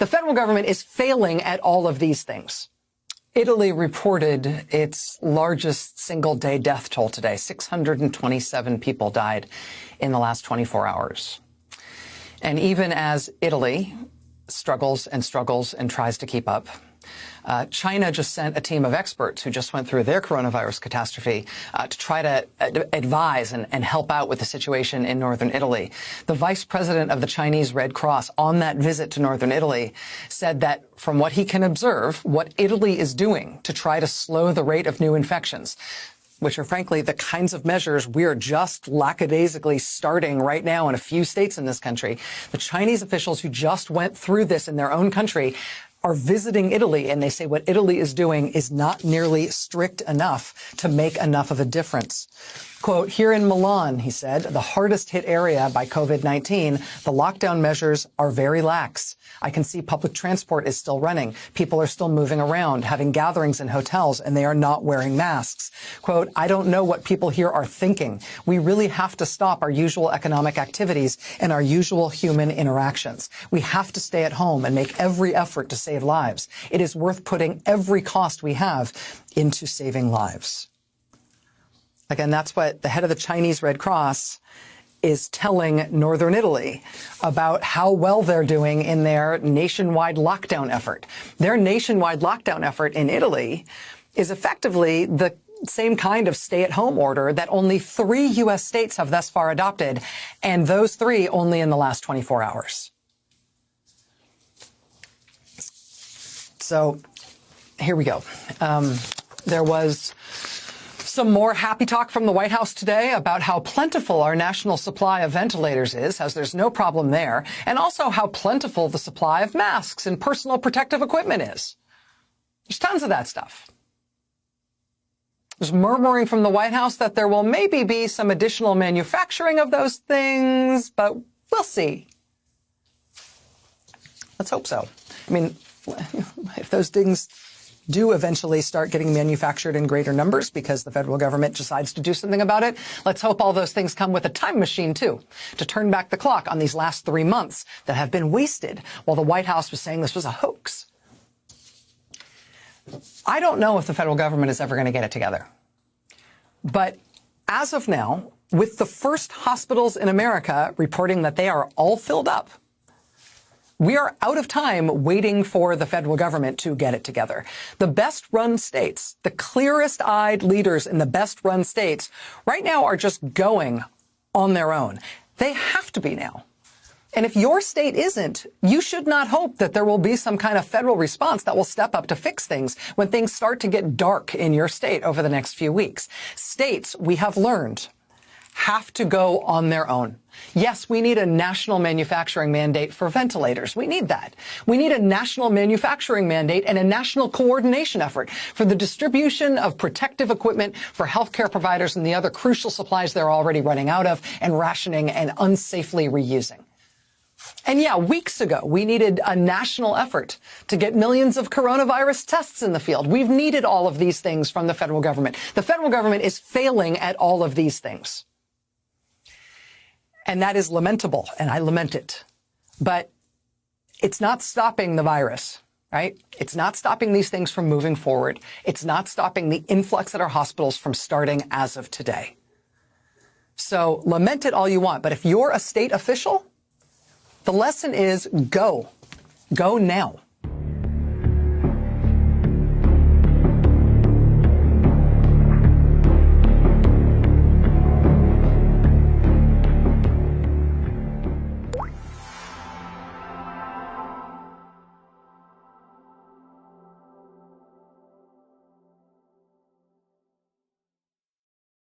The federal government is failing at all of these things. Italy reported its largest single-day death toll today. 627 people died in the last 24 hours. And even as Italy struggles and struggles and tries to keep up, China just sent a team of experts who just went through their coronavirus catastrophe to try to advise and help out with the situation in northern Italy. The vice president of the Chinese Red Cross on that visit to northern Italy said that from what he can observe, what Italy is doing to try to slow the rate of new infections, which are frankly the kinds of measures we're just lackadaisically starting right now in a few states in this country. The Chinese officials who just went through this in their own country are visiting Italy, and they say what Italy is doing is not nearly strict enough to make enough of a difference. Quote, here in Milan, he said, the hardest hit area by COVID-19, the lockdown measures are very lax. I can see public transport is still running. People are still moving around, having gatherings in hotels, and they are not wearing masks. Quote, I don't know what people here are thinking. We really have to stop our usual economic activities and our usual human interactions. We have to stay at home and make every effort to save lives. It is worth putting every cost we have into saving lives. Again, that's what the head of the Chinese Red Cross is telling northern Italy about how well they're doing in their nationwide lockdown effort. Their nationwide lockdown effort in Italy is effectively the same kind of stay-at-home order that only 3 U.S. states have thus far adopted, and those 3 only in the last 24 hours. So here we go. There was some more happy talk from the White House today about how plentiful our national supply of ventilators is, as there's no problem there, and also how plentiful the supply of masks and personal protective equipment is. There's tons of that stuff. There's murmuring from the White House that there will maybe be some additional manufacturing of those things, but we'll see. Let's hope so. I mean, if those things do eventually start getting manufactured in greater numbers because the federal government decides to do something about it, let's hope all those things come with a time machine, too, to turn back the clock on these last 3 months that have been wasted while the White House was saying this was a hoax. I don't know if the federal government is ever going to get it together. But as of now, with the first hospitals in America reporting that they are all filled up, we are out of time waiting for the federal government to get it together. The best-run states, the clearest-eyed leaders in the best-run states, right now are just going on their own. They have to be now. And if your state isn't, you should not hope that there will be some kind of federal response that will step up to fix things when things start to get dark in your state over the next few weeks. States, we have learned, have to go on their own. Yes, we need a national manufacturing mandate for ventilators. We need that. We need a national manufacturing mandate and a national coordination effort for the distribution of protective equipment for healthcare providers and the other crucial supplies they're already running out of and rationing and unsafely reusing. And yeah, weeks ago, we needed a national effort to get millions of coronavirus tests in the field. We've needed all of these things from the federal government. The federal government is failing at all of these things. And that is lamentable, and I lament it. But it's not stopping the virus, right? It's not stopping these things from moving forward. It's not stopping the influx at our hospitals from starting as of today. So lament it all you want, but if you're a state official, the lesson is go. Go now.